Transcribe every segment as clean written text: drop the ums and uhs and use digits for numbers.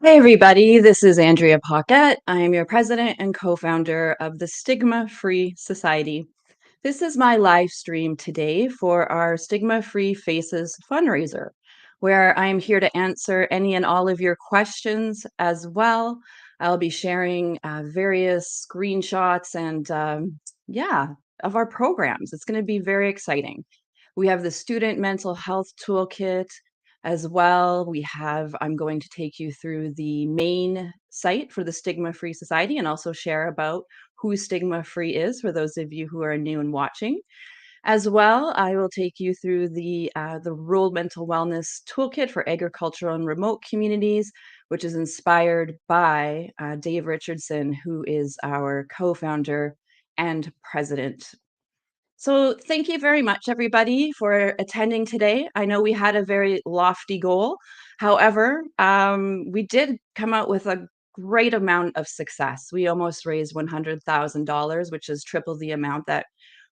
Hey everybody, this is Andrea Paquette. I am your president and co-founder of the Stigma-Free Society. This is my live stream today for our Stigma-Free Faces fundraiser, where I am here to answer any and all of your questions as well. I'll be sharing various screenshots and yeah, of our programs. It's going to be very exciting. We have the Student Mental Health Toolkit as well. I'm going to take you through the main site for the Stigma Free Society and also share about who Stigma Free is for those of you who are new and watching. As well, I will take you through the Rural Mental Wellness Toolkit for agricultural and remote communities, which is inspired by Dave Richardson, who is our co-founder and president. So thank you very much, everybody, for attending today. I know we had a very lofty goal. However, we did come out with a great amount of success. We almost raised $100,000, which is triple the amount that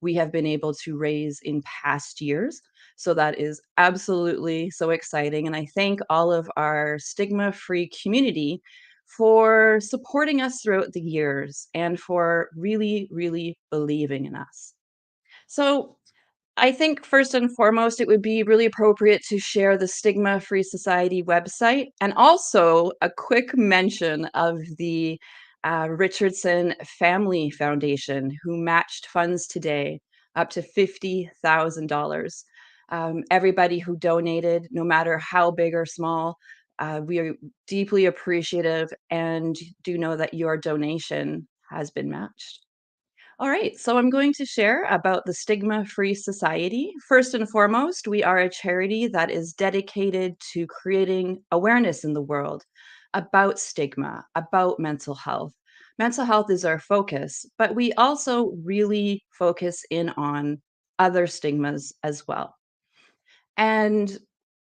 we have been able to raise in past years. So that is absolutely so exciting. And I thank all of our stigma-free community for supporting us throughout the years and for really, really believing in us. So I think first and foremost, it would be really appropriate to share the Stigma Free Society website and also a quick mention of the Richardson Family Foundation, who matched funds today up to $50,000. Everybody who donated, no matter how big or small, we are deeply appreciative and do know that your donation has been matched. All right, so I'm going to share about the Stigma-Free Society. First and foremost, we are a charity that is dedicated to creating awareness in the world about stigma, about mental health. Mental health is our focus, but we also really focus in on other stigmas as well. And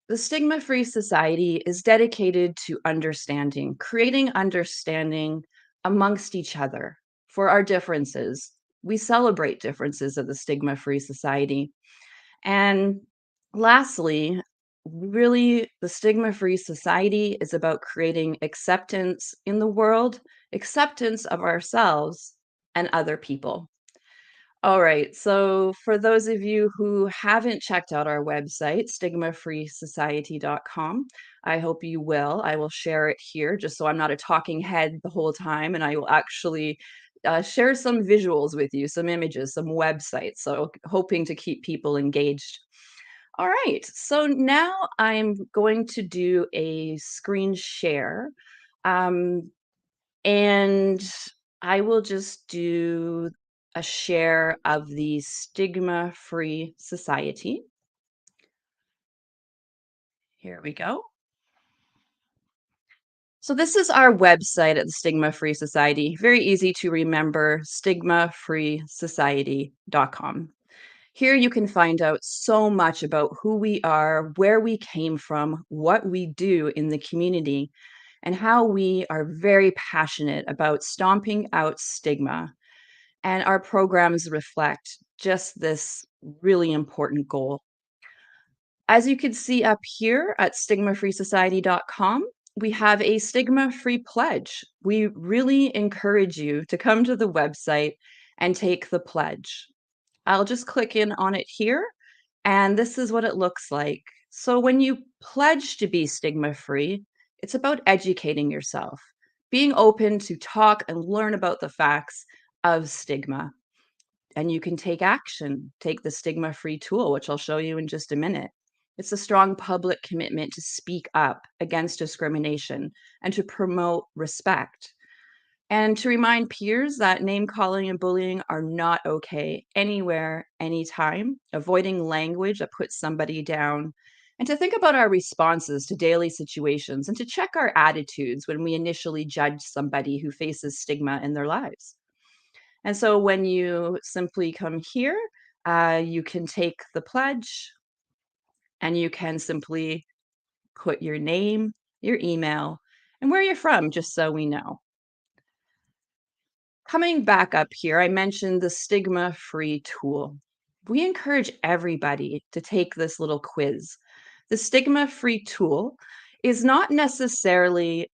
the Stigma Free Society is dedicated to understanding, creating understanding amongst each other for our differences. We celebrate differences at the Stigma Free Society. And lastly, really, the Stigma Free Society is about creating acceptance in the world, acceptance of ourselves and other people. All right. So for those of you who haven't checked out our website, stigmafreesociety.com, I hope you will. I will share it here just so I'm not a talking head the whole time, and I will actually share some visuals with you, some images, some websites. So hoping to keep people engaged. All right. So now I'm going to do a screen share. Um, and I will just do a share of the Stigma-Free Society. Here we go. So this is our website at the Stigma-Free Society. Very easy to remember, stigmafreesociety.com. Here you can find out so much about who we are, where we came from, what we do in the community, and how we are very passionate about stomping out stigma. And our programs reflect just this really important goal. As you can see up here at stigmafreesociety.com, we have a stigma-free pledge. We really encourage you to come to the website and take the pledge. I'll just click in on it here, and this is what it looks like. So when you pledge to be stigma-free, it's about educating yourself, being open to talk and learn about the facts of stigma. And you can take action, take the stigma-free tool, which I'll show you in just a minute. It's a strong public commitment to speak up against discrimination and to promote respect. And to remind peers that name calling and bullying are not okay anywhere, anytime, avoiding language that puts somebody down, and to think about our responses to daily situations and to check our attitudes when we initially judge somebody who faces stigma in their lives. And so when you simply come here, you can take the pledge and you can simply put your name, your email, and where you're from, just so we know. Coming back up here, I mentioned the stigma-free tool. We encourage everybody to take this little quiz. The stigma-free tool is not necessarily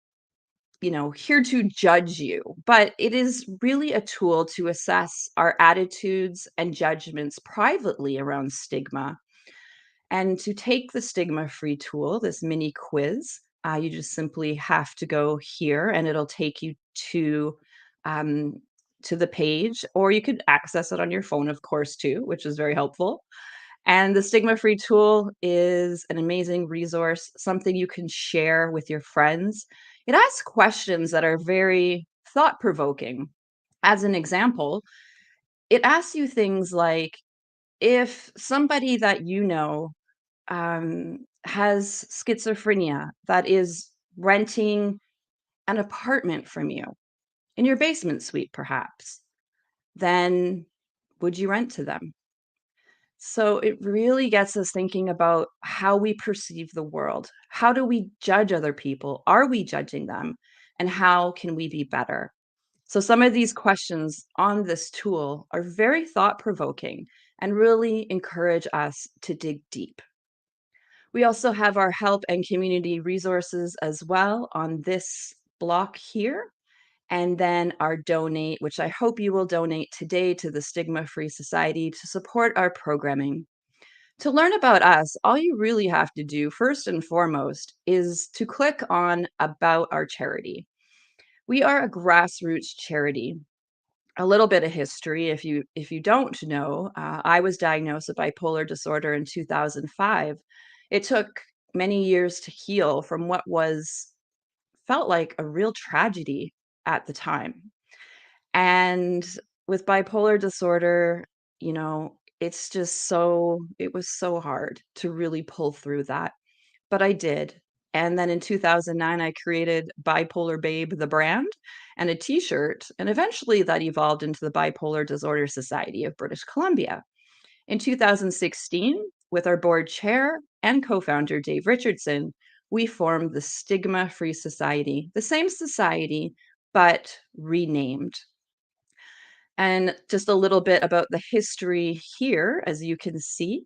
here to judge you, but it is really a tool to assess our attitudes and judgments privately around stigma. And to take the stigma free tool, this mini quiz, you just simply have to go here and it'll take you um, to the page, or you could access it on your phone, of course, too, which is very helpful. And the stigma free tool is an amazing resource, something you can share with your friends. It asks questions that are very thought provoking. As an example, it asks you things like, if somebody that you know has schizophrenia that is renting an apartment from you in your basement suite, perhaps, then would you rent to them? So it really gets us thinking about how we perceive the world. How do we judge other people? Are we judging them? And how can we be better? So some of these questions on this tool are very thought provoking and really encourage us to dig deep. We also have our help and community resources as well on this block here. And then our donate, which I hope you will donate today to the Stigma Free Society to support our programming. To learn about us, all you really have to do, first and foremost, is to click on About Our Charity. We are a grassroots charity. A little bit of history, if you don't know, I was diagnosed with bipolar disorder in 2005. It took many years to heal from what was felt like a real tragedy at the time. And with bipolar disorder, it was so hard to really pull through that, but I did. And then in 2009, I created Bipolar Babe, the brand, and a t-shirt, and eventually that evolved into the Bipolar Disorder Society of British Columbia. In 2016, with our board chair and co-founder Dave Richardson, we formed the Stigma-Free Society, the same society, but renamed. And just a little bit about the history here, as you can see,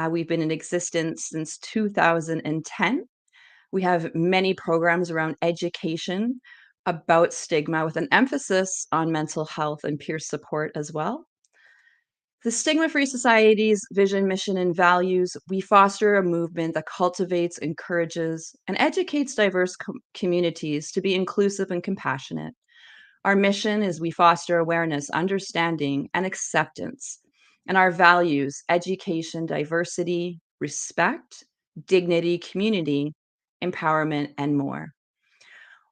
we've been in existence since 2010. We have many programs around education about stigma with an emphasis on mental health and peer support as well. The Stigma Free Society's vision, mission, and values, we foster a movement that cultivates, encourages, and educates diverse communities to be inclusive and compassionate. Our mission is we foster awareness, understanding, and acceptance. And our values, education, diversity, respect, dignity, community, empowerment, and more.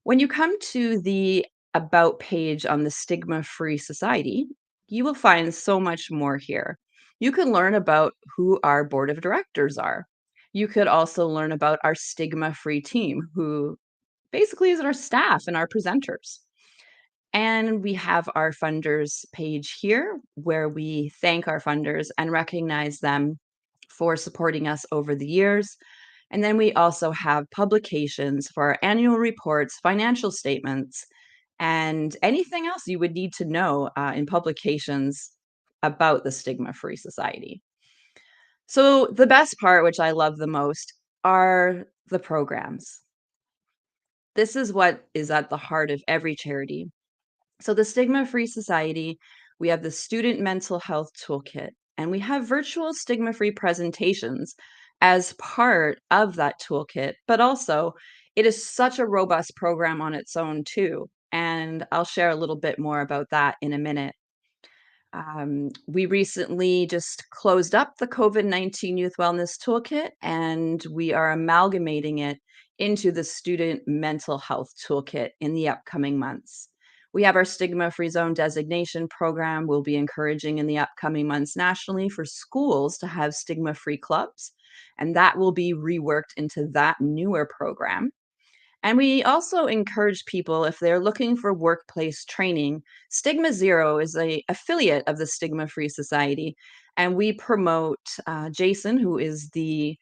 When you come to the About page on the Stigma Free Society, you will find so much more here. You can learn about who our board of directors are. You could also learn about our stigma free team, who basically is our staff and our presenters. And we have our funders page here where we thank our funders and recognize them for supporting us over the years. And then we also have publications for our annual reports, financial statements, and anything else you would need to know in publications about the Stigma Free Society. So, the best part, which I love the most, are the programs. This is what is at the heart of every charity. So, the Stigma Free Society, we have the Student Mental Health Toolkit, and we have virtual stigma free presentations as part of that toolkit. But also, it is such a robust program on its own, too. And I'll share a little bit more about that in a minute. We recently just closed up the COVID-19 Youth Wellness Toolkit, and we are amalgamating it into the Student Mental Health Toolkit in the upcoming months. We have our Stigma Free Zone designation program we'll be encouraging in the upcoming months nationally for schools to have stigma-free clubs, and that will be reworked into that newer program. And we also encourage people, if they're looking for workplace training, Stigma Zero is a affiliate of the Stigma Free Society, and we promote Jason, who is the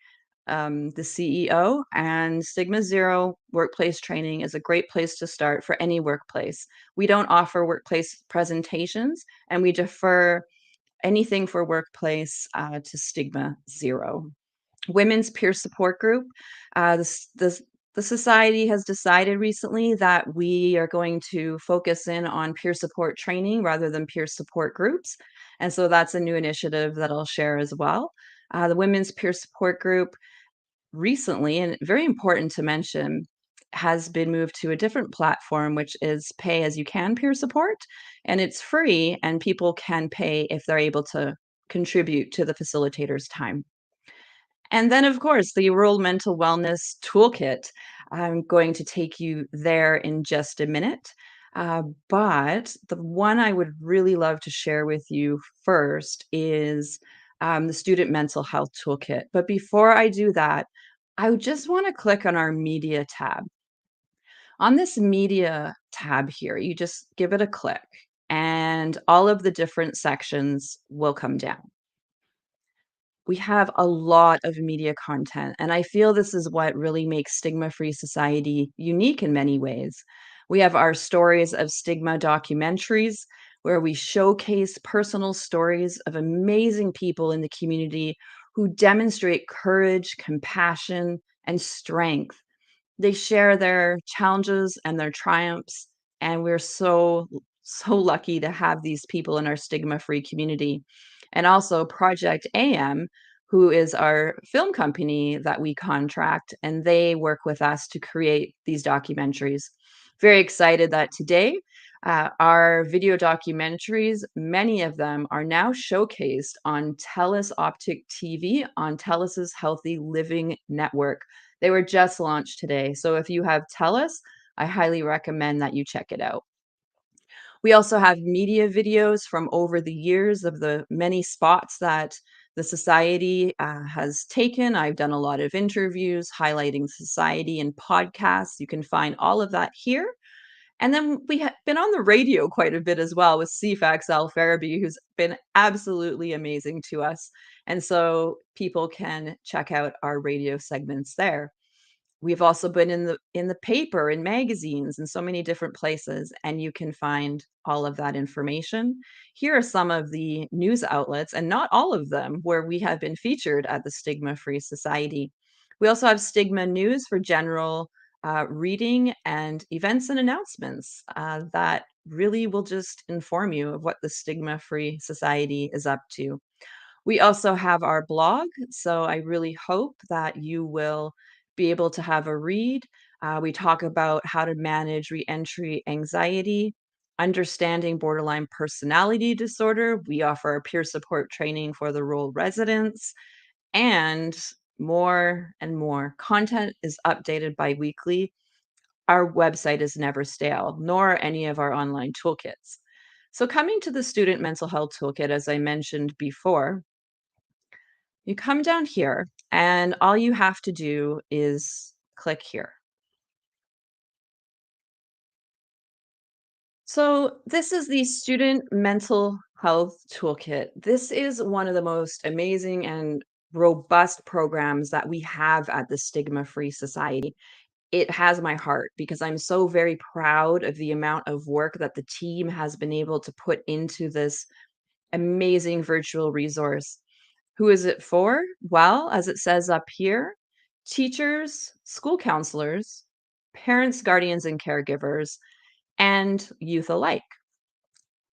CEO, and Stigma Zero workplace training is a great place to start for any workplace. We don't offer workplace presentations, and we defer anything for workplace to Stigma Zero. Women's peer support group. This The society has decided recently that we are going to focus in on peer support training rather than peer support groups. And so that's a new initiative that I'll share as well. The Women's Peer Support Group recently, and very important to mention, has been moved to a different platform, which is pay as you can peer support. And it's free, and people can pay if they're able to contribute to the facilitator's time. And then, of course, the Rural Mental Wellness Toolkit. I'm going to take you there in just a minute. But the one I would really love to share with you first is the Student Mental Health Toolkit. But before I do that, I would just want to click on our media tab. On this media tab here, you just give it a click, and all of the different sections will come down. We have a lot of media content, and I feel this is what really makes Stigma-Free Society unique in many ways. We have our Stories of Stigma documentaries, where we showcase personal stories of amazing people in the community who demonstrate courage, compassion, and strength. They share their challenges and their triumphs, and we're so lucky to have these people in our stigma-free community. And also Project AM, who is our film company that we contract, and they work with us to create these documentaries. Very excited that today, our video documentaries, many of them are now showcased on TELUS Optic TV on TELUS's Healthy Living Network. They were just launched today. So if you have TELUS, I highly recommend that you check it out. We also have media videos from over the years of the many spots that the society has taken. I've done a lot of interviews highlighting society and podcasts. You can find all of that here. And then we have been on the radio quite a bit as well with CFAX Al Farabi, who's been absolutely amazing to us. And so people can check out our radio segments there. We've also been in the paper, in magazines, in so many different places, and you can find all of that information. Here are some of the news outlets, and not all of them, where we have been featured at the Stigma-Free Society. We also have Stigma News for general reading and events and announcements that really will just inform you of what the Stigma-Free Society is up to. We also have our blog, so I really hope that you will be able to have a read. We talk about how to manage reentry anxiety, understanding borderline personality disorder. We offer peer support training for the rural residents, and more and more. Content is updated bi-weekly. Our website is never stale, nor any of our online toolkits. So coming to the Student Mental Health Toolkit, as I mentioned before, you come down here, and all you have to do is click here. So, this is the Student Mental Health Toolkit. This is one of the most amazing and robust programs that we have at the Stigma Free Society. It has my heart because I'm so very proud of the amount of work that the team has been able to put into this amazing virtual resource. Who is it for? Well, as it says up here, teachers, school counselors, parents, guardians, and caregivers, and youth alike.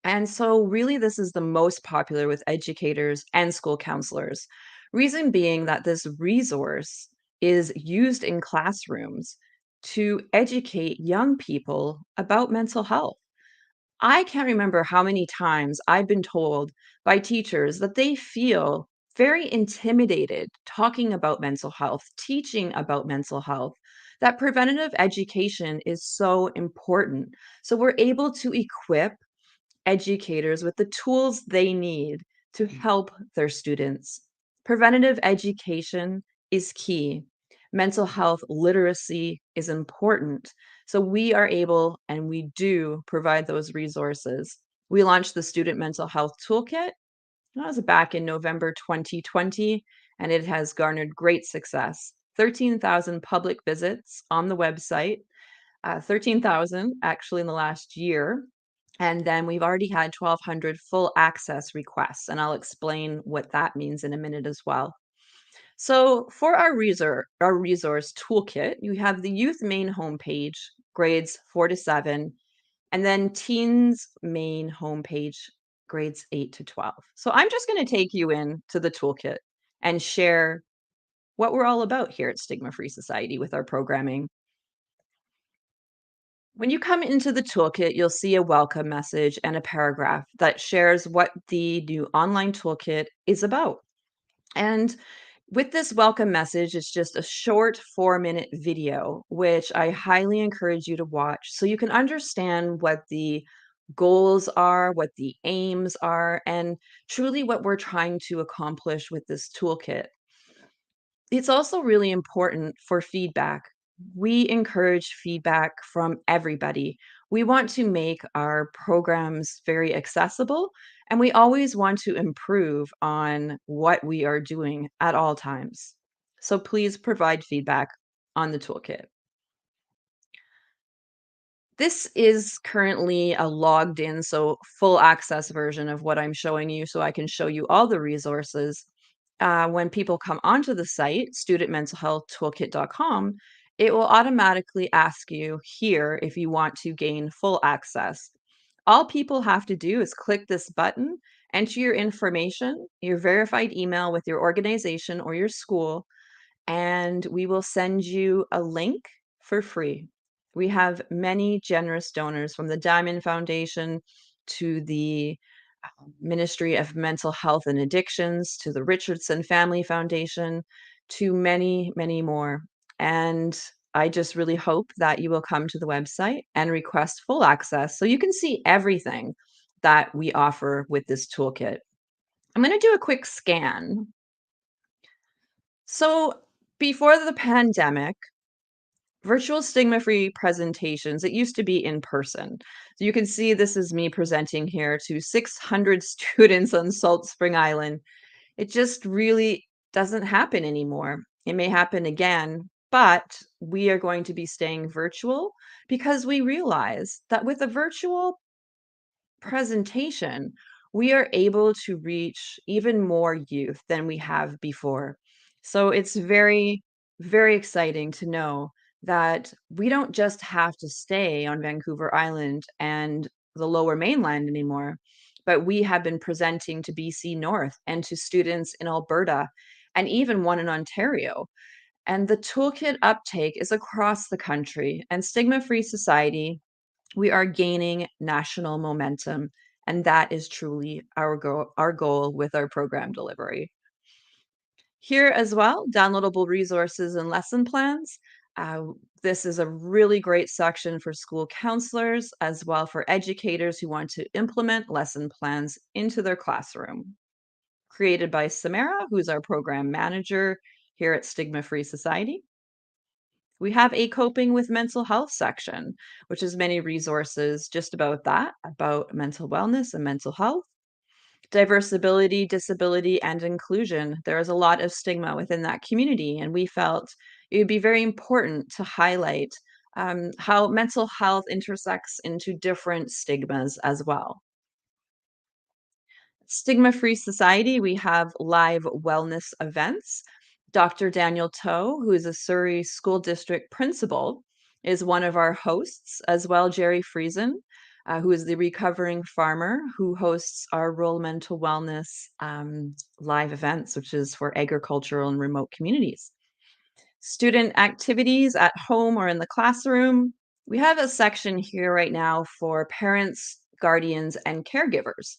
And so, really, this is the most popular with educators and school counselors. Reason being that this resource is used in classrooms to educate young people about mental health. I can't remember how many times I've been told by teachers that they feel very intimidated talking about mental health, teaching about mental health, that preventative education is so important. So we're able to equip educators with the tools they need to help their students. Preventative education is key. Mental health literacy is important. So we are able and we do provide those resources. We launched the Student Mental Health Toolkit. That was back in November 2020, and it has garnered great success. 13,000 public visits on the website, 13,000 actually in the last year. And then we've already had 1,200 full access requests, and I'll explain what that means in a minute as well. So for our resource toolkit, you have the youth main homepage, grades 4 to 7, and then teens main homepage, grades 8 to 12. So I'm just going to take you in to the toolkit and share what we're all about here at Stigma Free Society with our programming. When you come into the toolkit, you'll see a welcome message and a paragraph that shares what the new online toolkit is about. And with this welcome message, it's just a short 4-minute video, which I highly encourage you to watch so you can understand what the goals are, what the aims are, and truly what we're trying to accomplish with this toolkit. It's also really important for feedback. We encourage feedback from everybody. We want to make our programs very accessible, and we always want to improve on what we are doing at all times. So please provide feedback on the toolkit. This is currently a logged in, so full access version of what I'm showing you, so I can show you all the resources. When people come onto the site, studentmentalhealthtoolkit.com, it will automatically ask you here if you want to gain full access. All people have to do is click this button, enter your information, your verified email with your organization or your school, and we will send you a link for free. We have many generous donors from the Diamond Foundation to the Ministry of Mental Health and Addictions to the Richardson Family Foundation to many, many more. And I just really hope that you will come to the website and request full access so you can see everything that we offer with this toolkit. I'm going to do a quick scan. So, before the pandemic, virtual stigma-free presentations, it used to be in person. So you can see this is me presenting here to 600 students on Salt Spring Island. It just really doesn't happen anymore. It may happen again, but we are going to be staying virtual because we realize that with a virtual presentation, we are able to reach even more youth than we have before. So it's very, very exciting to know that we don't just have to stay on Vancouver Island and the lower mainland anymore, but we have been presenting to BC North and to students in Alberta and even one in Ontario. And the toolkit uptake is across the country, and Stigma Free Society, we are gaining national momentum, and that is truly our goal with our program delivery. Here as well, downloadable resources and lesson plans. Uh, this is a really great section for school counselors as well for educators who want to implement lesson plans into their classroom. Created by Samara, who's our program manager here at Stigma Free Society. We have a coping with mental health section, which is many resources just about that, about mental wellness and mental health. Diversibility, disability, and inclusion. There is a lot of stigma within that community, and we felt it would be very important to highlight how mental health intersects into different stigmas as well. Stigma Free Society, we have live wellness events. Dr. Daniel Toe, who is a Surrey School District principal, is one of our hosts, as well Jerry Friesen, who is the recovering farmer who hosts our rural mental wellness live events, which is for agricultural and remote communities. Student activities at home or in the classroom. We have a section here right now for parents, guardians, and caregivers.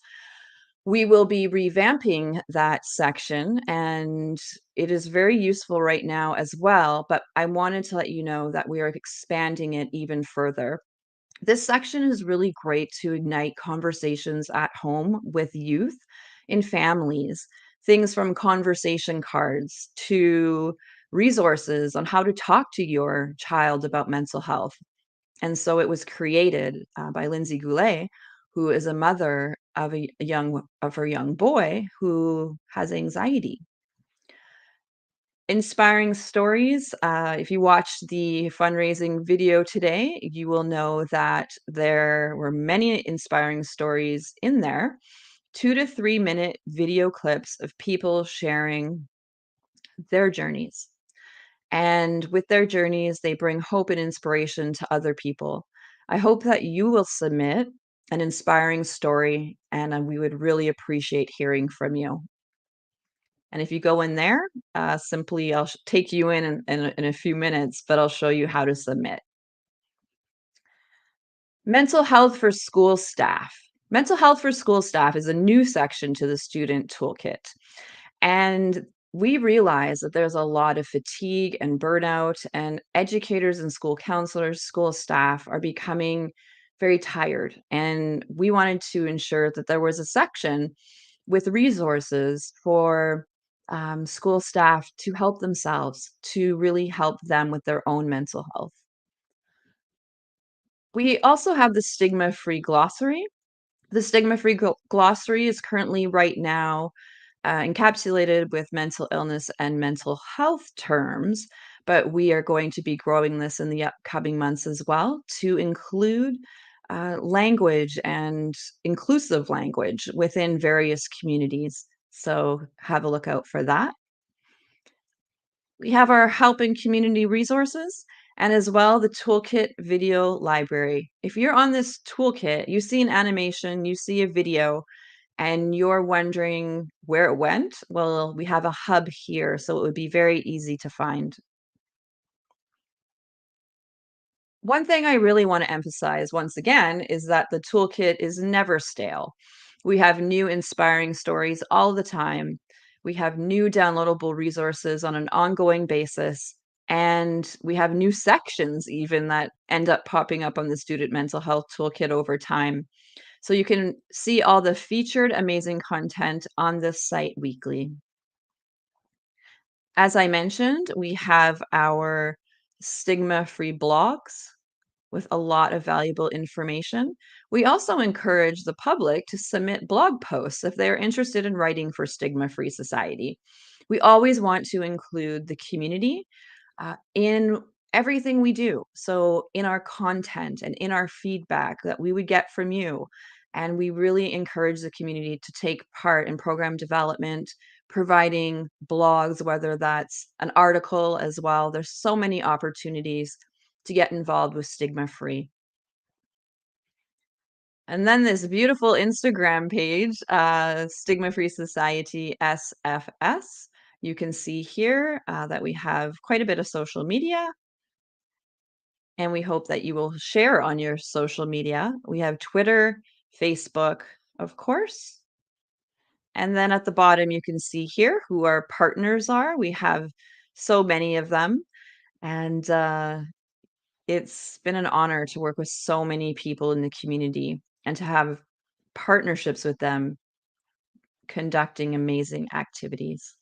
We will be revamping that section, and it is very useful right now as well, but I wanted to let you know that we are expanding it even further. This section is really great to ignite conversations at home with youth in families, things from conversation cards to resources on how to talk to your child about mental health. And so it was created by Lindsay Goulet, who is a mother of her young boy who has anxiety. Inspiring stories. If you watched the fundraising video today, you will know that there were many inspiring stories in there. 2 to 3 minute video clips of people sharing their journeys. And with their journeys, they bring hope and inspiration to other people. I hope that you will submit an inspiring story, and we would really appreciate hearing from you. And if you go in there, simply I'll take you in a few minutes, but I'll show you how to submit. Mental health for school staff. Mental health for school staff is a new section to the student toolkit. And we realize that there's a lot of fatigue and burnout, and educators and school counselors, school staff are becoming very tired. And we wanted to ensure that there was a section with resources for school staff to help themselves, to really help them with their own mental health. We also have the Stigma Free Glossary. The Stigma-Free Glossary is currently right now encapsulated with mental illness and mental health terms, but we are going to be growing this in the upcoming months as well to include language and inclusive language within various communities. So have a look out for that. We have our help and community resources and as well the Toolkit video library. If you're on this toolkit, you see an animation, you see a video, and you're wondering where it went, well, we have a hub here, so it would be very easy to find. One thing I really want to emphasize once again is that the toolkit is never stale. We have new inspiring stories all the time. We have new downloadable resources on an ongoing basis. And we have new sections even that end up popping up on the Student Mental Health Toolkit over time. So you can see all the featured amazing content on this site weekly. As I mentioned, we have our stigma-free blogs with a lot of valuable information. We also encourage the public to submit blog posts if they're interested in writing for Stigma-Free Society. We always want to include the community in everything we do. So, in our content and in our feedback that we would get from you. And we really encourage the community to take part in program development, providing blogs, whether that's an article as well. There's so many opportunities to get involved with Stigma Free. And then this beautiful Instagram page, Stigma Free Society SFS. You can see here that we have quite a bit of social media, and we hope that you will share on your social media. We have Twitter, Facebook, of course. And then at the bottom, you can see here who our partners are. We have so many of them. And it's been an honor to work with so many people in the community and to have partnerships with them conducting amazing activities.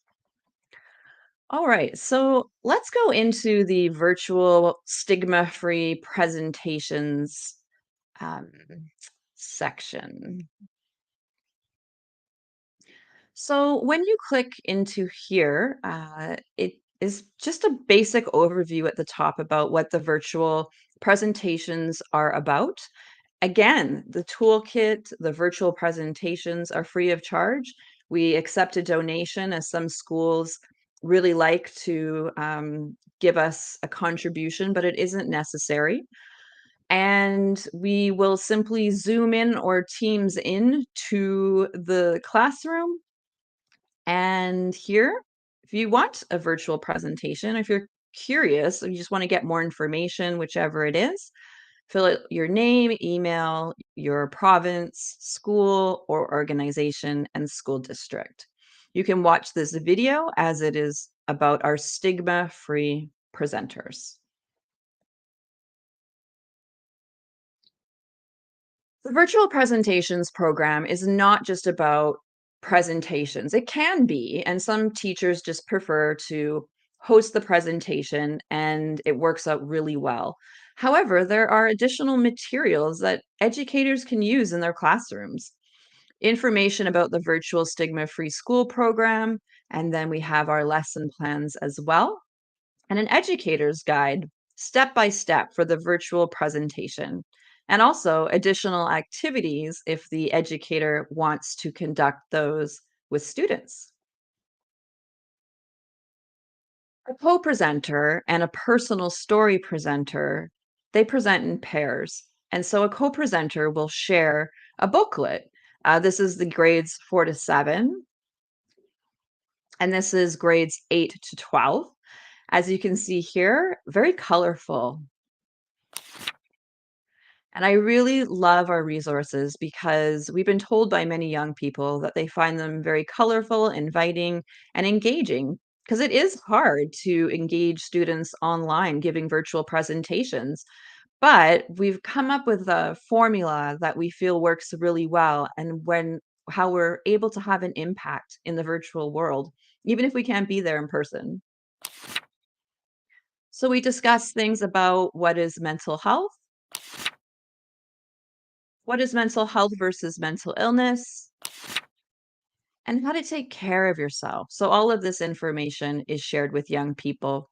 All right, so let's go into the virtual stigma-free presentations um, section. So when you click into here, it is just a basic overview at the top about what the virtual presentations are about. Again, the toolkit, the virtual presentations are free of charge. We accept a donation as some schools really like to give us a contribution, but it isn't necessary. And we will simply zoom in or Teams in to the classroom. And here, if you want a virtual presentation, if you're curious, or you just want to get more information, whichever it is, fill out your name, email, your province, school or organization, and school district. You can watch this video as it is about our stigma-free presenters. The virtual presentations program is not just about presentations. It can be, and some teachers just prefer to host the presentation and it works out really well. However, there are additional materials that educators can use in their classrooms. Information about the virtual stigma free school program, and then we have our lesson plans as well and an educator's guide step by step for the virtual presentation, and also additional activities if the educator wants to conduct those with students. A co-presenter and a personal story presenter, they present in pairs. And so a co-presenter will share a booklet. This is the grades 4 to 7, and this is grades 8 to 12. As you can see here, very colorful. And I really love our resources because we've been told by many young people that they find them very colorful, inviting, and engaging. Because it is hard to engage students online giving virtual presentations. But we've come up with a formula that we feel works really well, and when how we're able to have an impact in the virtual world, even if we can't be there in person. So we discuss things about what is mental health. What is mental health versus mental illness? And how to take care of yourself. So, all of this information is shared with young people.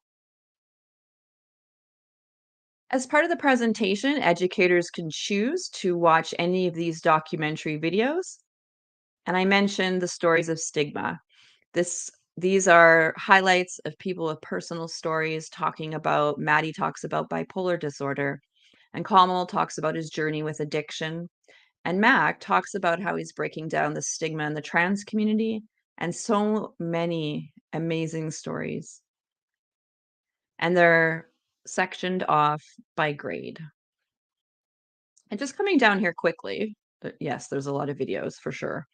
As part of the presentation, educators can choose to watch any of these documentary videos. And I mentioned the stories of stigma. These are highlights of people with personal stories talking about Maddie talks about bipolar disorder, and Kamal talks about his journey with addiction. And Mac talks about how he's breaking down the stigma in the trans community, and so many amazing stories. And they're sectioned off by grade. And just coming down here quickly, yes, there's a lot of videos for sure.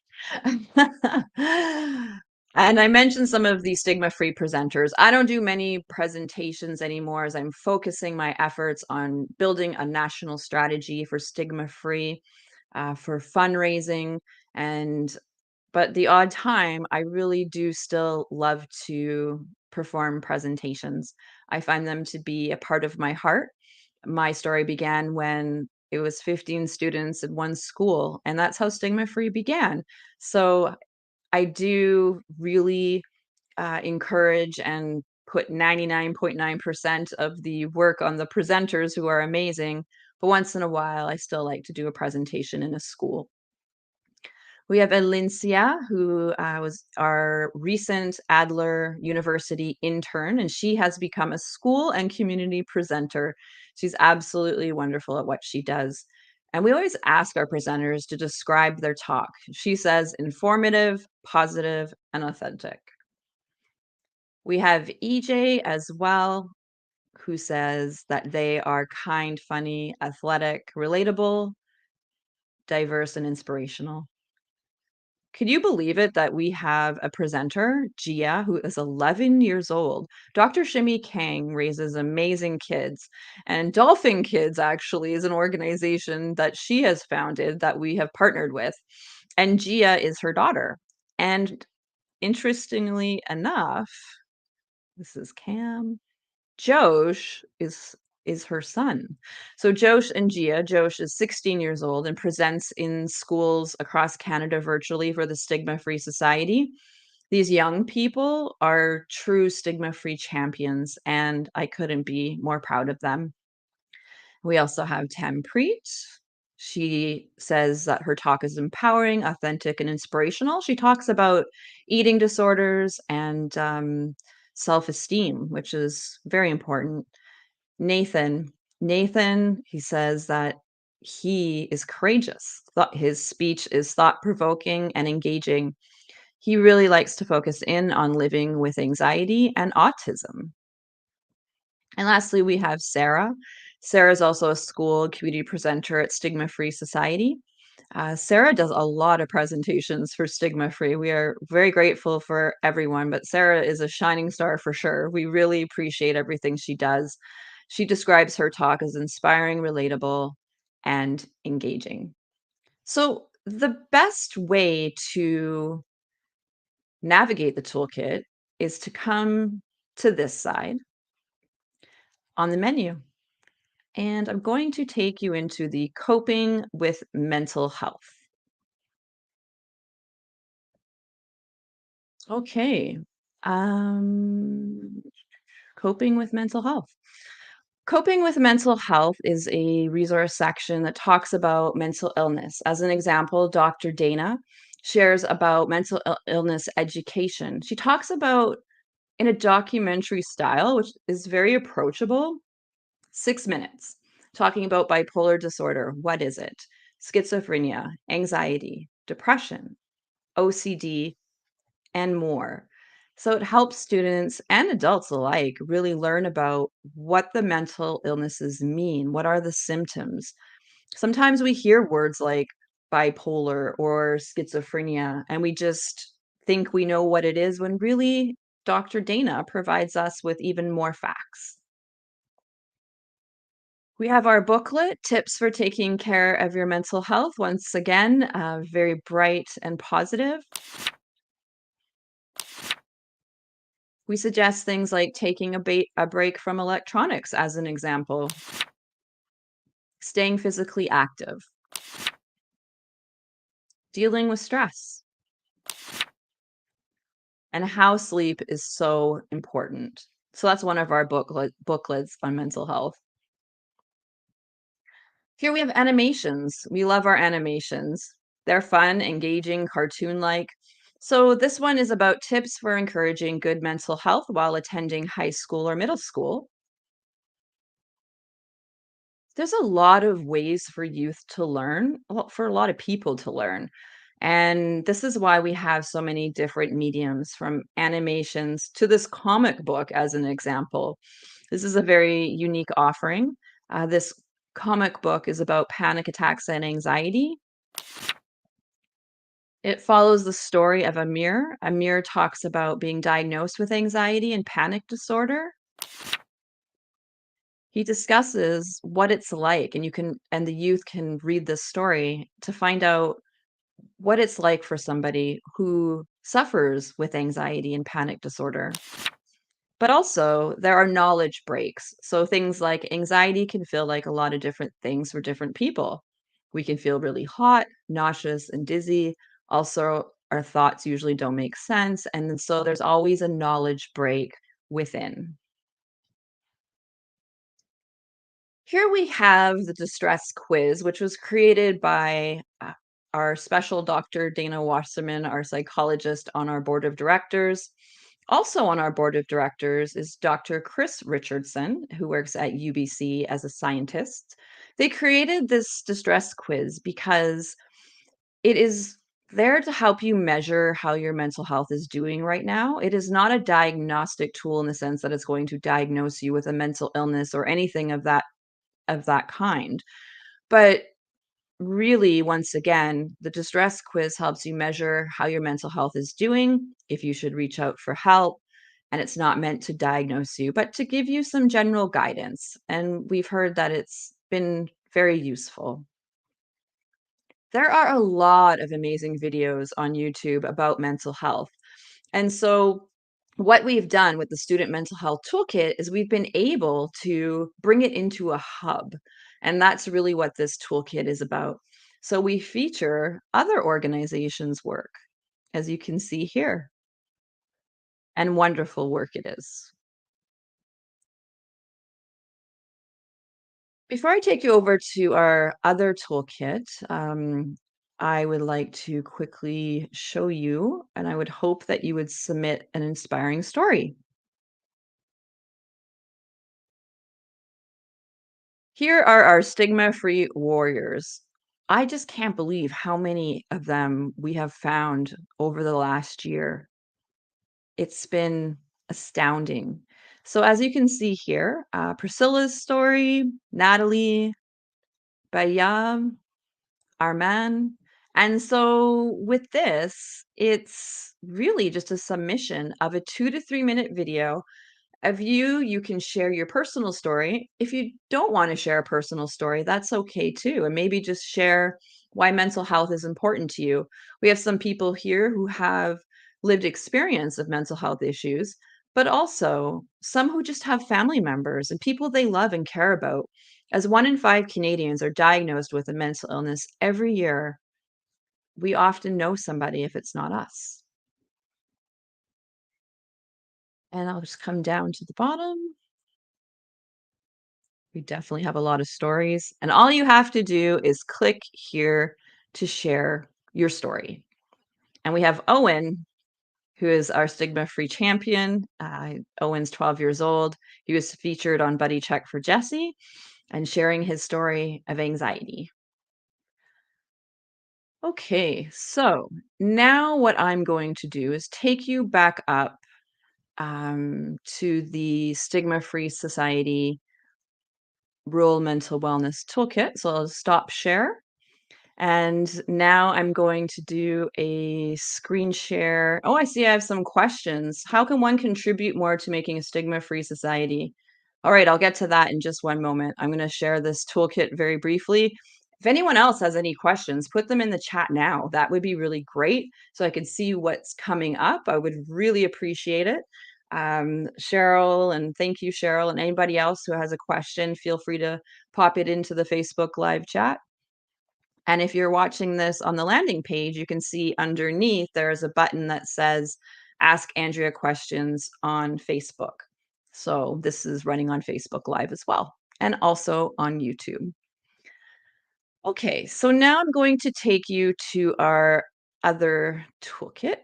And I mentioned some of the stigma-free presenters. I don't do many presentations anymore as I'm focusing my efforts on building a national strategy for stigma-free, for fundraising, and but the odd time, I really do still love to perform presentations. I find them to be a part of my heart. My story began when it was 15 students in one school, and that's how Stigma Free began. So I do really encourage and put 99.9% of the work on the presenters who are amazing. But once in a while, I still like to do a presentation in a school. We have Alincia, who was our recent Adler University intern, and she has become a school and community presenter. She's absolutely wonderful at what she does. And we always ask our presenters to describe their talk. She says informative, positive, and authentic. We have EJ as well, who says that they are kind, funny, athletic, relatable, diverse, and inspirational. Could you believe it that we have a presenter, Gia, who is 11 years old? Dr. Shimi Kang raises amazing kids, and Dolphin Kids actually is an organization that she has founded that we have partnered with, and Gia is her daughter. And interestingly enough, this is Cam. Josh is her son. So Josh and Gia, Josh is 16 years old and presents in schools across Canada virtually for the Stigma-Free Society. These young people are true stigma-free champions, and I couldn't be more proud of them. We also have Tampreet. She says that her talk is empowering, authentic, and inspirational. She talks about eating disorders and self-esteem, which is very important. Nathan, he says that he is courageous. His speech is thought-provoking and engaging. He really likes to focus in on living with anxiety and autism. And lastly, we have Sarah. Sarah is also a school community presenter at Stigma-Free Society. Sarah does a lot of presentations for Stigma Free. We are very grateful for everyone, but Sarah is a shining star for sure. We really appreciate everything she does. She describes her talk as inspiring, relatable, and engaging. So, the best way to navigate the toolkit is to come to this side on the menu. And I'm going to take you into the coping with mental health. Okay. Um, Coping with mental health. Coping with mental health is a resource section that talks about mental illness. As an example, Dr. Dana shares about mental illness education. She talks about in a documentary style, which is very approachable. 6 minutes, talking about bipolar disorder. What is it? Schizophrenia, anxiety, depression, OCD, and more. So it helps students and adults alike really learn about what the mental illnesses mean. What are the symptoms? Sometimes we hear words like bipolar or schizophrenia, and we just think we know what it is when really Dr. Dana provides us with even more facts. We have our booklet, Tips for Taking Care of Your Mental Health. Once again, very bright and positive. We suggest things like taking a break from electronics, as an example, staying physically active, dealing with stress, and how sleep is so important. So that's one of our booklets on mental health. Here we have animations. We love our animations. They're fun, engaging, cartoon-like. So this one is about tips for encouraging good mental health while attending high school or middle school. There's a lot of ways for youth to learn, well, for a lot of people to learn. And this is why we have so many different mediums, from animations to this comic book, as an example. This is a very unique offering. This comic book is about panic attacks and anxiety. It follows the story of Amir. Amir talks about being diagnosed with anxiety and panic disorder. He discusses what it's like, and the youth can read this story to find out what it's like for somebody who suffers with anxiety and panic disorder. But also, there are knowledge breaks. So things like anxiety can feel like a lot of different things for different people. We can feel really hot, nauseous, and dizzy. Also, our thoughts usually don't make sense. And then so there's always a knowledge break within. Here we have the distress quiz, which was created by our special Dr. Dana Wasserman, our psychologist on our board of directors. Also on our board of directors is Dr. Chris Richardson, who works at UBC as a scientist. They created this distress quiz because it is there to help you measure how your mental health is doing right now. It is not a diagnostic tool in the sense that it's going to diagnose you with a mental illness or anything of that kind. But really, once again, the distress quiz helps you measure how your mental health is doing, if you should reach out for help. And it's not meant to diagnose you, but to give you some general guidance. And we've heard that it's been very useful. There are a lot of amazing videos on YouTube about mental health. And so, what we've done with the Student Mental Health Toolkit is we've been able to bring it into a hub. And that's really what this toolkit is about. So, we feature other organizations' work, as you can see here, and wonderful work it is. Before I take you over to our other toolkit, I would like to quickly show you, and I would hope that you would submit an inspiring story. Here are our stigma-free warriors. I just can't believe how many of them we have found over the last year. It's been astounding. So as you can see here, Priscilla's story, Natalie, Bayam, Arman. And so with this, it's really just a submission of a 2 to 3 minute video of you can share your personal story. If you don't want to share a personal story, that's okay too. And maybe just share why mental health is important to you. We have some people here who have lived experience of mental health issues, but also some who just have family members and people they love and care about. As 1 in 5 Canadians are diagnosed with a mental illness every year, we often know somebody if it's not us. And I'll just come down to the bottom. We definitely have a lot of stories, and all you have to do is click here to share your story. And we have Owen. who is our stigma-free champion. Owen's 12 years old. He was featured on Buddy Check for Jesse and sharing his story of anxiety. Okay, so now what I'm going to do is take you back up to the Stigma-Free Society Rural Mental Wellness Toolkit. So I'll stop share. And now I'm going to do a screen share. Oh, I see I have some questions. How can one contribute more to making a stigma-free society? All right, I'll get to that in just one moment. I'm going to share this toolkit very briefly. If anyone else has any questions, put them in the chat now. That would be really great so I can see what's coming up. I would really appreciate it. Cheryl, and thank you, Cheryl, and anybody else who has a question, feel free to pop it into the Facebook live chat. And if you're watching this on the landing page, you can see underneath there's a button that says Ask Andrea Questions on Facebook. So this is running on Facebook Live as well, and also on YouTube. Okay, so now I'm going to take you to our other toolkit.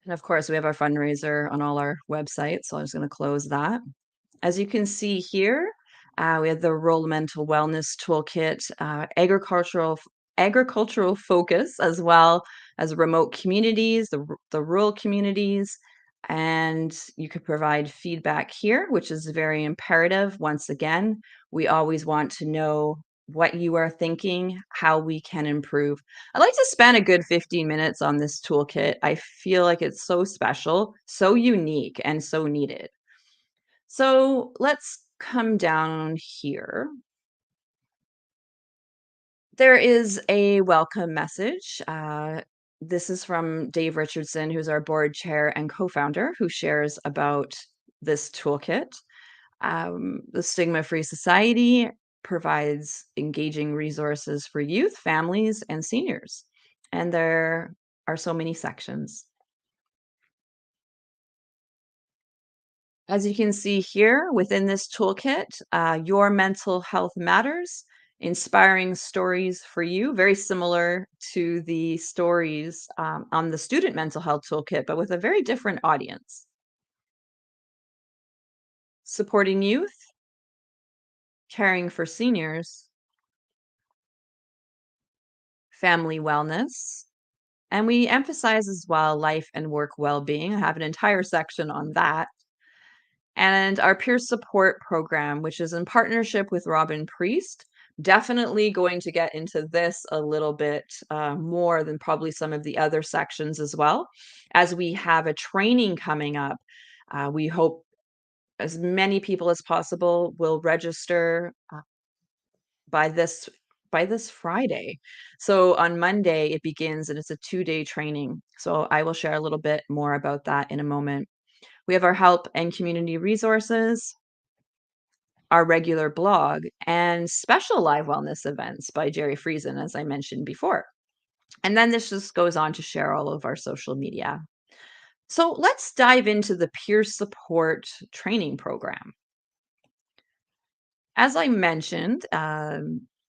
And of course, we have our fundraiser on all our websites, so I'm just going to close that. As you can see here, we have the Rural Mental Wellness Toolkit, agricultural focus, as well as remote communities, the rural communities, and you could provide feedback here, which is very imperative. Once again, we always want to know what you are thinking, how we can improve. I'd like to spend a good 15 minutes on this toolkit. I feel like it's so special, so unique, and so needed. So let's come down here. There is a welcome message. This is from Dave Richardson, who's our board chair and co-founder, who shares about this toolkit. The Stigma-Free Society provides engaging resources for youth, families, and seniors. And there are so many sections. As you can see here within this toolkit, Your Mental Health Matters, inspiring stories for you, very similar to the stories on the Student Mental Health Toolkit, but with a very different audience. Supporting youth, caring for seniors, family wellness, and we emphasize as well life and work well-being. I have an entire section on that. And our peer support program, which is in partnership with Robin Priest, definitely going to get into this a little bit more than probably some of the other sections as well. As we have a training coming up, we hope as many people as possible will register by this Friday. So on Monday it begins and it's a 2-day training. So I will share a little bit more about that in a moment. We have our help and community resources, our regular blog, and special live wellness events by Jerry Friesen, as I mentioned before. And then this just goes on to share all of our social media. So let's dive into the peer support training program. As I mentioned,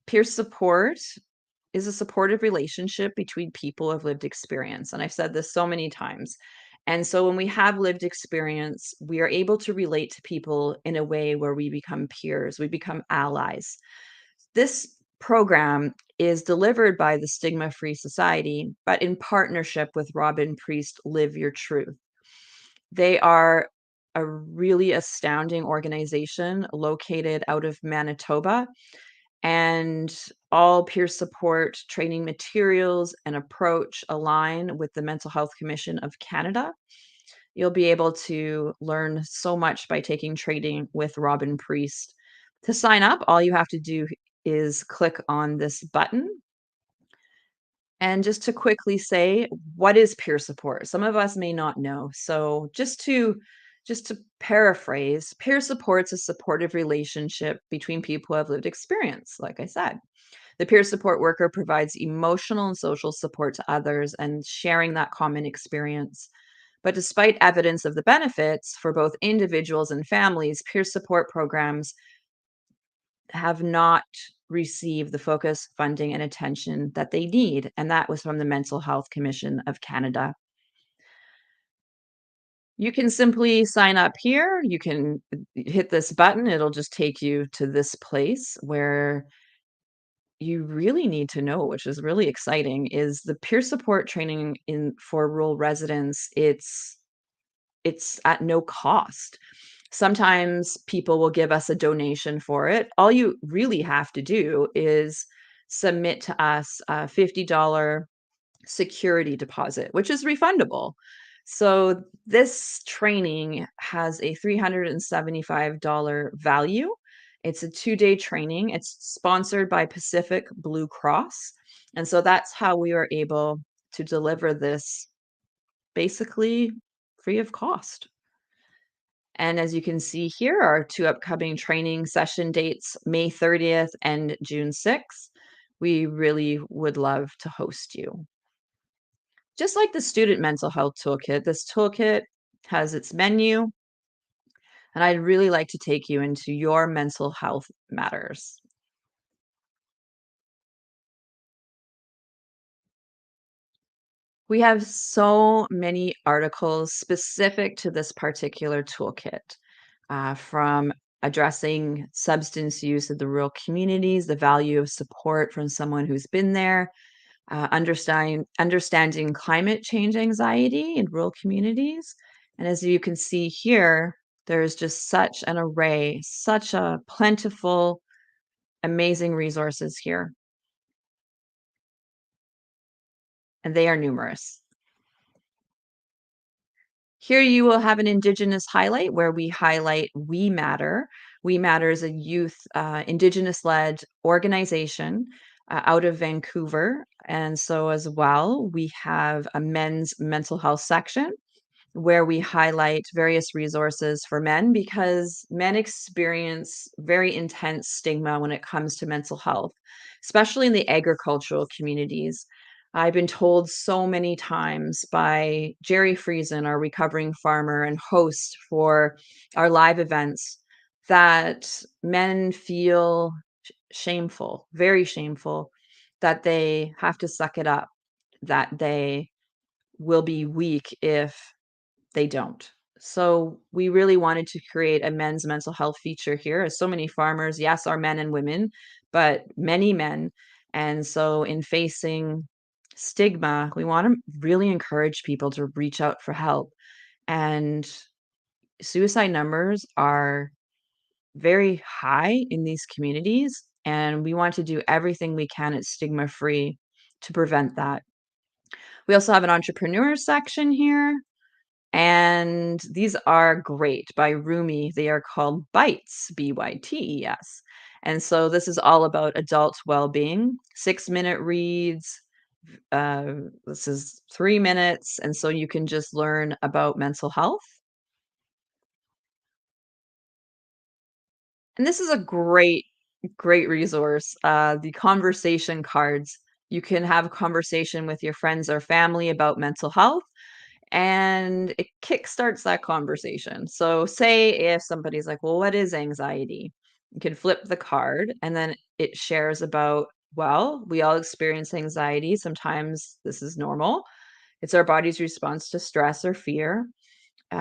peer support is a supportive relationship between people who have lived experience. And I've said this so many times. And so when we have lived experience, we are able to relate to people in a way where we become peers, we become allies. This program is delivered by the Stigma-Free Society, but in partnership with Robin Priest Live Your Truth. They are a really astounding organization located out of Manitoba, and all peer support training materials and approach align with the Mental Health Commission of Canada. You'll be able to learn so much by taking training with Robin Priest. To sign up, all you have to do is click on this button. And just to quickly say, what is peer support? Some of us may not know. So just to paraphrase, peer support's a supportive relationship between people who have lived experience, like I said. The peer support worker provides emotional and social support to others and sharing that common experience. But despite evidence of the benefits for both individuals and families, peer support programs have not received the focus, funding, and attention that they need, and that was from the Mental Health Commission of Canada. You can simply sign up here. You can hit this button. It'll just take you to this place where you really need to know, which is really exciting, is the peer support training in for rural residents. It's at no cost. Sometimes people will give us a donation for it. All you really have to do is submit to us a $50 security deposit, which is refundable. So this training has a $375 value. It's a 2-day training. It's sponsored by Pacific Blue Cross. And so that's how we were able to deliver this basically free of cost. And as you can see here are two upcoming training session dates, May 30th and June 6th. We really would love to host you. Just like the student mental health toolkit, this toolkit has its menu, and I'd really like to take you into your mental health matters. We have so many articles specific to this particular toolkit, from addressing substance use in the rural communities, the value of support from someone who's been there, understanding climate change anxiety in rural communities. And as you can see here, there's just such an array, such a plentiful, amazing resources here, and they are numerous. Here you will have an Indigenous highlight where we highlight We Matter. We Matter is a youth, Indigenous-led organization out of Vancouver. And so, as well, we have a men's mental health section where we highlight various resources for men because men experience very intense stigma when it comes to mental health, especially in the agricultural communities. I've been told so many times by Jerry Friesen, our recovering farmer and host for our live events, that men feel shameful, very shameful, that they have to suck it up, that they will be weak if they don't. So we really wanted to create a men's mental health feature here, as so many farmers, yes, are men and women, but many men. And so in facing stigma, we want to really encourage people to reach out for help. And suicide numbers are very high in these communities, and we want to do everything we can at Stigma Free to prevent that. We also have an entrepreneur section here. And these are great by Rumi. They are called Bytes, Bytes. And so this is all about adult well-being, 6-minute reads. This is 3 minutes. And so you can just learn about mental health. And this is a great, great resource. The conversation cards. You can have a conversation with your friends or family about mental health and it kickstarts that conversation. So, say if somebody's like, "Well, what is anxiety?" You can flip the card, and then it shares about, well, we all experience anxiety. Sometimes this is normal. It's our body's response to stress or fear.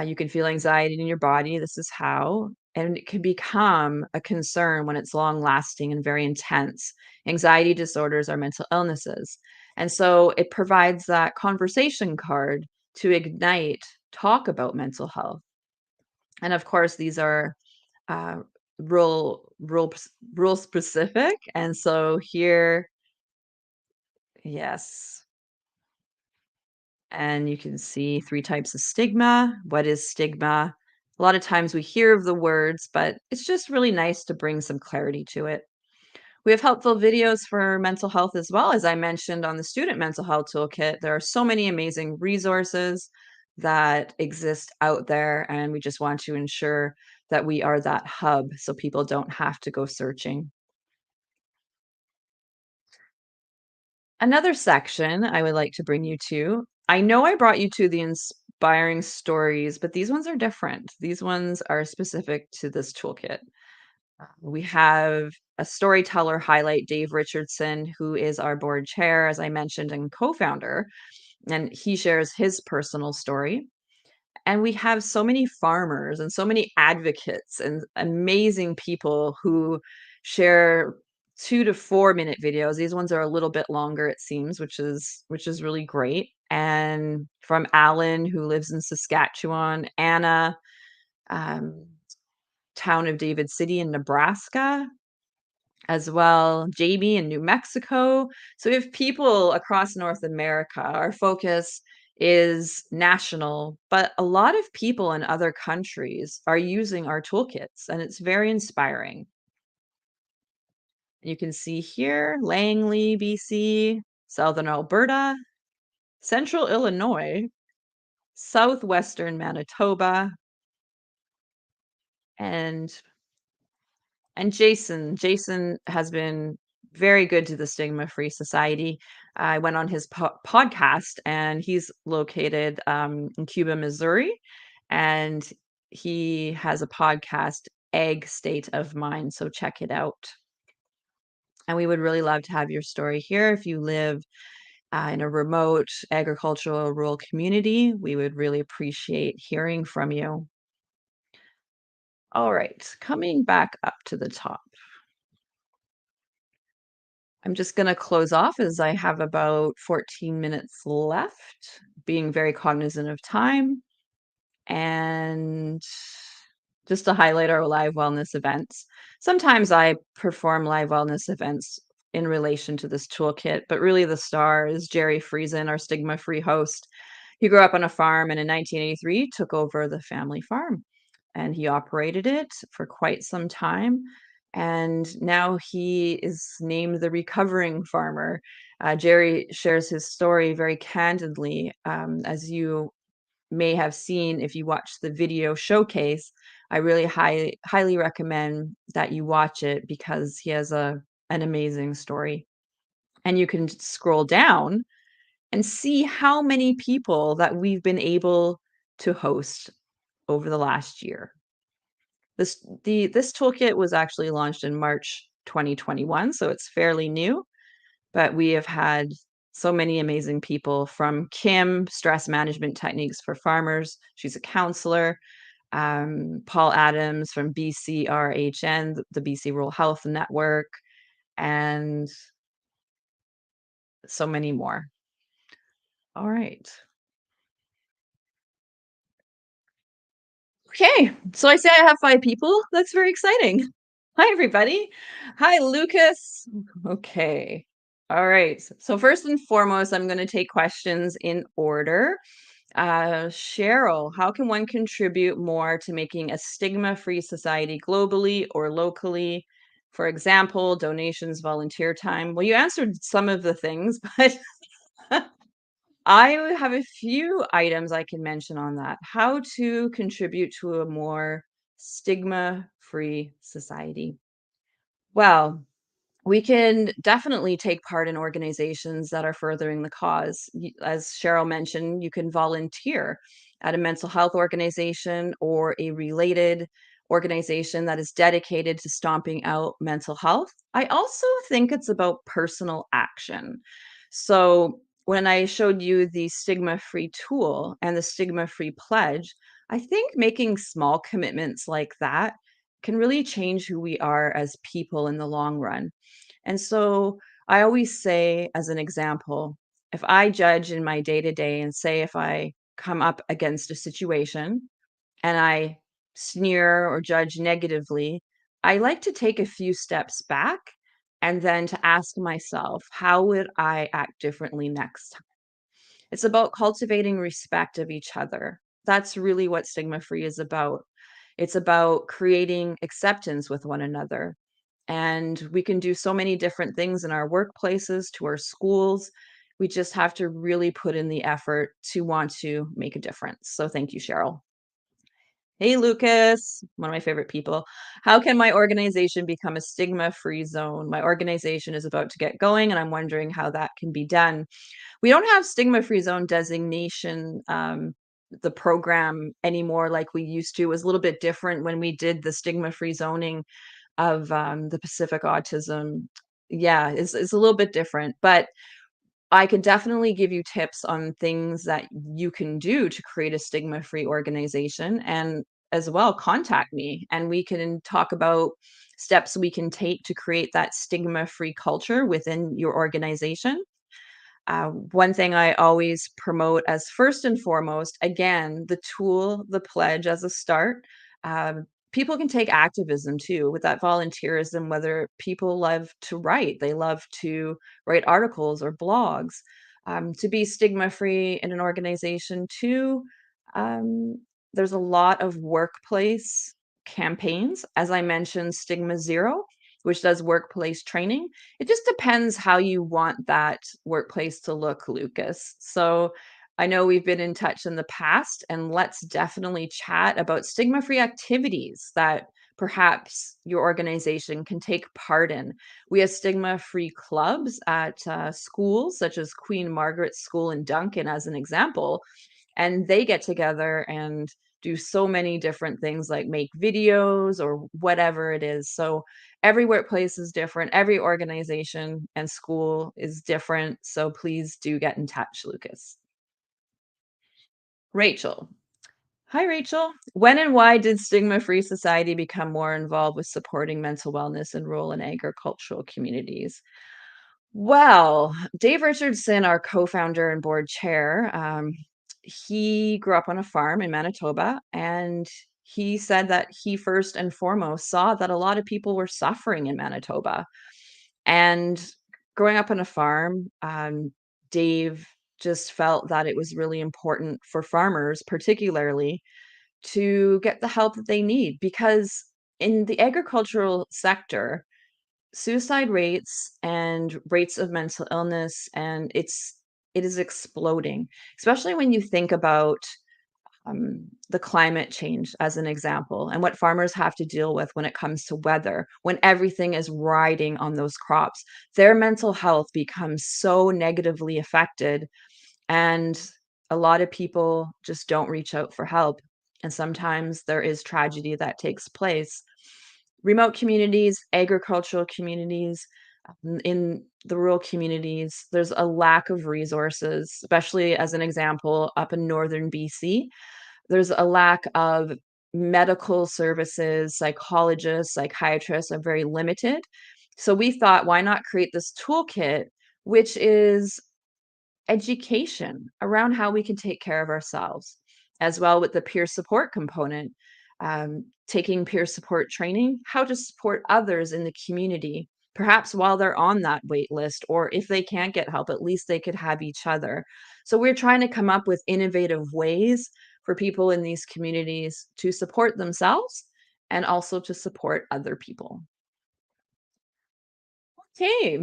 You can feel anxiety in your body. This is how. And it can become a concern when it's long lasting and very intense. Anxiety disorders are mental illnesses. And so it provides that conversation card to ignite talk about mental health. And of course, these are uh, rural specific. And so here, yes, and you can see 3 types of stigma. What is stigma? A lot of times we hear of the words, but it's just really nice to bring some clarity to it. We have helpful videos for mental health as well. As I mentioned on the Student Mental Health Toolkit, there are so many amazing resources that exist out there, and we just want to ensure that we are that hub so people don't have to go searching. Another section I would like to bring you to. I know I brought you to the inspiring stories, but these ones are different. These ones are specific to this toolkit. We have a storyteller highlight, Dave Richardson, who is our board chair, as I mentioned, and co-founder, and he shares his personal story. And we have so many farmers and so many advocates and amazing people who share 2 to 4 minute videos. These ones are a little bit longer, it seems, which is really great. And from Alan, who lives in Saskatchewan, Anna, um, town of David City in Nebraska, as well, Jamie in New Mexico. So we have people across North America. Our focus is national, but a lot of people in other countries are using our toolkits, and it's very inspiring. You can see here Langley, BC, Southern Alberta, Central Illinois, Southwestern Manitoba, and Jason has been very good to the Stigma-Free Society. I went on his podcast, and he's located, in Cuba, Missouri, and he has a podcast, Egg State of Mind, so check it out. And we would really love to have your story here. If you live, in a remote agricultural rural community, we would really appreciate hearing from you. All right, coming back up to the top. I'm just gonna close off as I have about 14 minutes left, being very cognizant of time, and just to highlight our live wellness events. Sometimes I perform live wellness events in relation to this toolkit, but really the star is Jerry Friesen, our stigma-free host. He grew up on a farm and in 1983 took over the family farm, and he operated it for quite some time. And now he is named the recovering farmer. Jerry shares his story very candidly, as you may have seen if you watch the video showcase. I really highly recommend that you watch it because he has an amazing story. And you can scroll down and see how many people that we've been able to host over the last year. This toolkit was actually launched in March 2021, so it's fairly new, but we have had so many amazing people from Kim, stress management techniques for farmers. She's a counselor. Paul Adams from BCRHN, the BC Rural Health Network, and so many more. All right. Okay, so I say I have 5 people. That's very exciting. Hi, everybody. Hi, Lucas. Okay. All right. So first and foremost, I'm going to take questions in order. Cheryl, how can one contribute more to making a stigma-free society globally or locally? For example, donations, volunteer time. Well, you answered some of the things, but I have a few items I can mention on that. How to contribute to a more stigma-free society. Well, we can definitely take part in organizations that are furthering the cause. As Cheryl mentioned, you can volunteer at a mental health organization or a related organization that is dedicated to stomping out mental health. I also think it's about personal action. So, when I showed you the stigma free tool and the stigma free pledge, I think making small commitments like that can really change who we are as people in the long run. And so I always say, as an example, if I judge in my day to day and say if I come up against a situation and I sneer or judge negatively, I like to take a few steps back and then to ask myself, how would I act differently next time? It's about cultivating respect of each other. That's really what stigma free is about. It's about creating acceptance with one another. And we can do so many different things in our workplaces, to our schools. We just have to really put in the effort to want to make a difference. So thank you, Cheryl. Hey, Lucas, one of my favorite people. How can my organization become a stigma free zone? My organization is about to get going, and I'm wondering how that can be done. We don't have stigma-free zone designation, the program anymore like we used to. It was a little bit different when we did the stigma-free zoning of the Pacific autism, yeah, is a little bit different, but I can definitely give you tips on things that you can do to create a stigma-free organization, and as well, contact me and we can talk about steps we can take to create that stigma-free culture within your organization. One thing I always promote as first and foremost, again, the tool, the pledge as a start. People can take activism too with that volunteerism, whether people love to write, they love to write articles or blogs. To be stigma free in an organization too, um, there's a lot of workplace campaigns. As I mentioned, Stigma Zero, which does workplace training. It just depends how you want that workplace to look, Lucas. So I know we've been in touch in the past, and let's definitely chat about stigma free activities that perhaps your organization can take part in. We have stigma free clubs at schools, such as Queen Margaret's School in Duncan, as an example, and they get together and do so many different things like make videos or whatever it is. So every workplace is different, every organization and school is different. So please do get in touch, Lucas. Rachel. Hi, Rachel. When and why did Stigma Free Society become more involved with supporting mental wellness in rural and agricultural communities? Well, Dave Richardson, our co-founder and board chair, he grew up on a farm in Manitoba, and he said that he first and foremost saw that a lot of people were suffering in Manitoba. And growing up on a farm, Dave just felt that it was really important for farmers, particularly, to get the help that they need because in the agricultural sector, suicide rates and rates of mental illness and it is exploding, especially when you think about the climate change as an example and what farmers have to deal with when it comes to weather when everything is riding on those crops. Their mental health becomes so negatively affected, and a lot of people just don't reach out for help, and sometimes there is tragedy that takes place. Remote communities, agricultural communities, in the rural communities, there's a lack of resources, especially as an example, up in northern BC. There's a lack of medical services, psychologists, psychiatrists are very limited. So we thought, why not create this toolkit, which is education around how we can take care of ourselves, as well with the peer support component, taking peer support training, how to support others in the community, perhaps while they're on that wait list, or if they can't get help, at least they could have each other. So we're trying to come up with innovative ways for people in these communities to support themselves and also to support other people. Okay.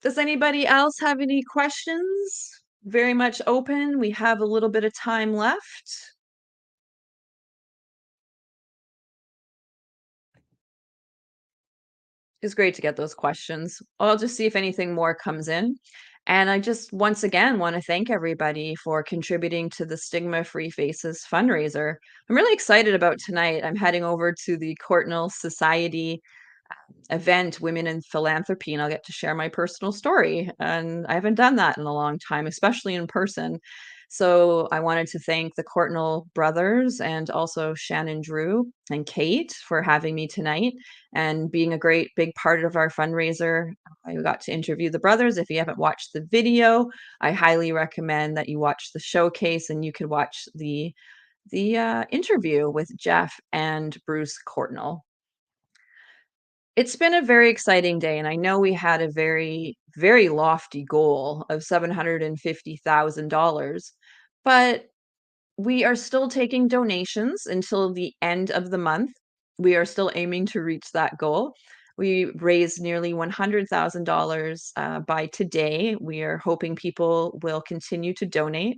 Does anybody else have any questions? Very much open. We have a little bit of time left. It's great to get those questions. I'll just see if anything more comes in. And I just once again want to thank everybody for contributing to the Stigma Free Faces fundraiser. I'm really excited about tonight. I'm heading over to the Courtnall Society event, Women in Philanthropy, and I'll get to share my personal story. And I haven't done that in a long time, especially in person. So I wanted to thank the Courtnall brothers and also Shannon Drew and Kate for having me tonight and being a great big part of our fundraiser. I got to interview the brothers. If you haven't watched the video, I highly recommend that you watch the showcase and you could watch the interview with Jeff and Bruce Courtnall. It's been a very exciting day, and I know we had a very, very lofty goal of $750,000, but we are still taking donations until the end of the month. We are still aiming to reach that goal. We raised nearly $100,000 by today. We are hoping people will continue to donate.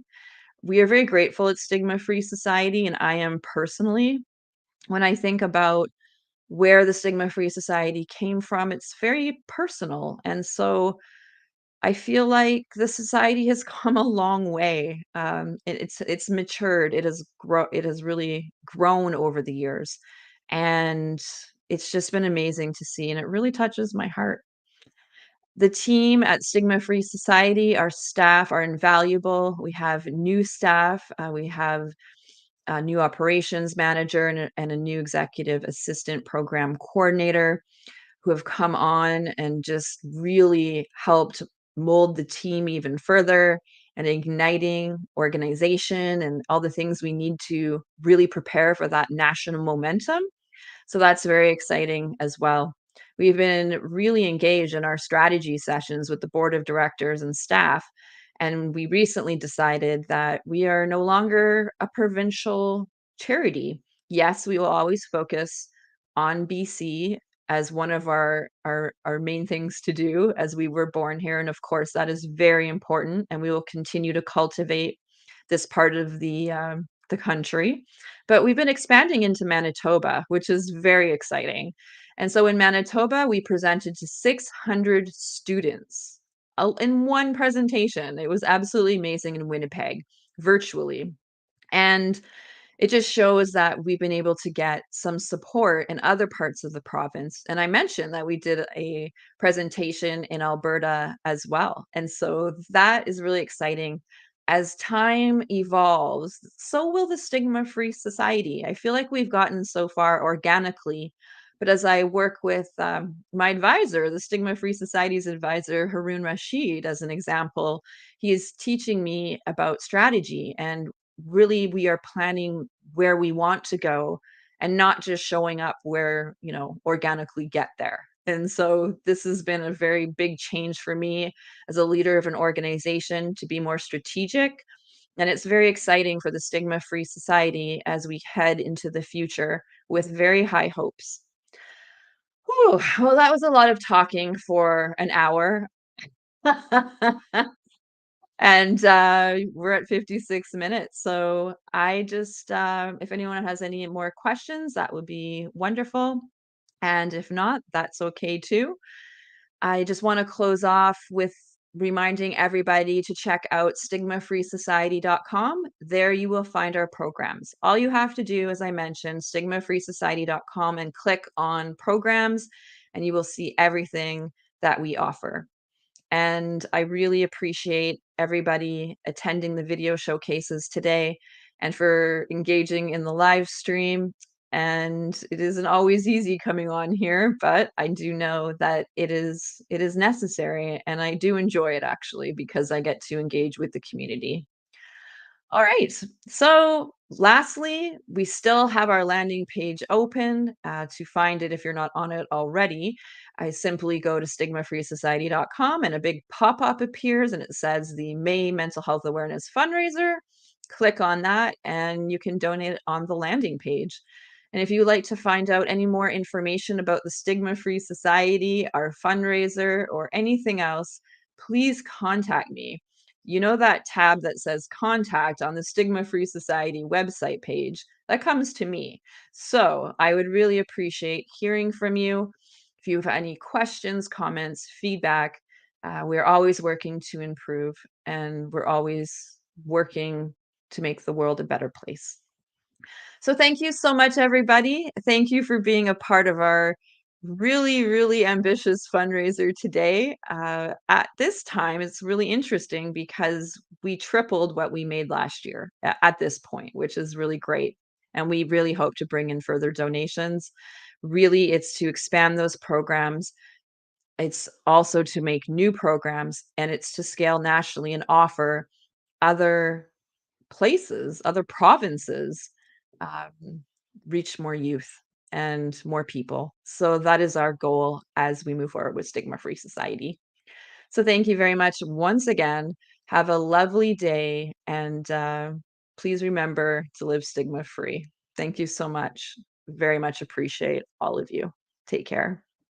We are very grateful at Stigma Free Society, and I am personally, when I think about where the Stigma Free Society came from, it's very personal. And so I feel like the society has come a long way. It's matured. It has really grown over the years, and it's just been amazing to see, and it really touches my heart. The team at Stigma-Free Society, our staff are invaluable. We have new staff. We have a new operations manager and a new executive assistant program coordinator who have come on and just really helped mold the team even further and igniting organization and all the things we need to really prepare for that national momentum. So that's very exciting as well. We've been really engaged in our strategy sessions with the board of directors and staff. And we recently decided that we are no longer a provincial charity. Yes, we will always focus on BC as one of our main things to do as we were born here. And of course, that is very important. And we will continue to cultivate this part of the country. But we've been expanding into Manitoba, which is very exciting. And so in Manitoba, we presented to 600 students in one presentation. It was absolutely amazing in Winnipeg, virtually. And it just shows that we've been able to get some support in other parts of the province. And I mentioned that we did a presentation in Alberta as well. And so that is really exciting. As time evolves, so will the Stigma-Free Society. I feel like we've gotten so far organically, but as I work with my advisor, the Stigma-Free Society's advisor, Haroon Rashid, as an example, he is teaching me about strategy and really we are planning where we want to go and not just showing up where, organically get there. And so this has been a very big change for me as a leader of an organization to be more strategic. And it's very exciting for the Stigma Free Society as we head into the future with very high hopes. Whew, well, that was a lot of talking for an hour. And, we're at 56 minutes, so I just, if anyone has any more questions, that would be wonderful, and if not, that's okay too. I just wanna close off with reminding everybody to check out stigmafreesociety.com. There you will find our programs. All you have to do, as I mentioned, stigmafreesociety.com and click on programs, and you will see everything that we offer. And I really appreciate everybody attending the video showcases today and for engaging in the live stream. And it isn't always easy coming on here, but I do know that it is necessary and I do enjoy it actually because I get to engage with the community. All right. So, lastly, we still have our landing page open. To find it if you're not on it already, I simply go to stigmafreesociety.com and a big pop up appears and it says the May Mental Health Awareness Fundraiser. Click on that and you can donate on the landing page. And if you'd like to find out any more information about the Stigma Free Society, our fundraiser, or anything else, please contact me. You know that tab that says contact on the Stigma Free Society website page? That comes to me. So I would really appreciate hearing from you. If you have any questions, comments, feedback, we're always working to improve and we're always working to make the world a better place. So thank you so much, everybody. Thank you for being a part of our really, really ambitious fundraiser today. At this time, it's really interesting because we tripled what we made last year at this point, which is really great. And we really hope to bring in further donations. Really, it's to expand those programs. It's also to make new programs and it's to scale nationally and offer other places, other provinces, um, reach more youth and more people. So that is our goal as we move forward with Stigma Free Society. So thank you very much once again. Have a lovely day and please remember to live stigma free. Thank you so much. Very much appreciate all of you. Take care.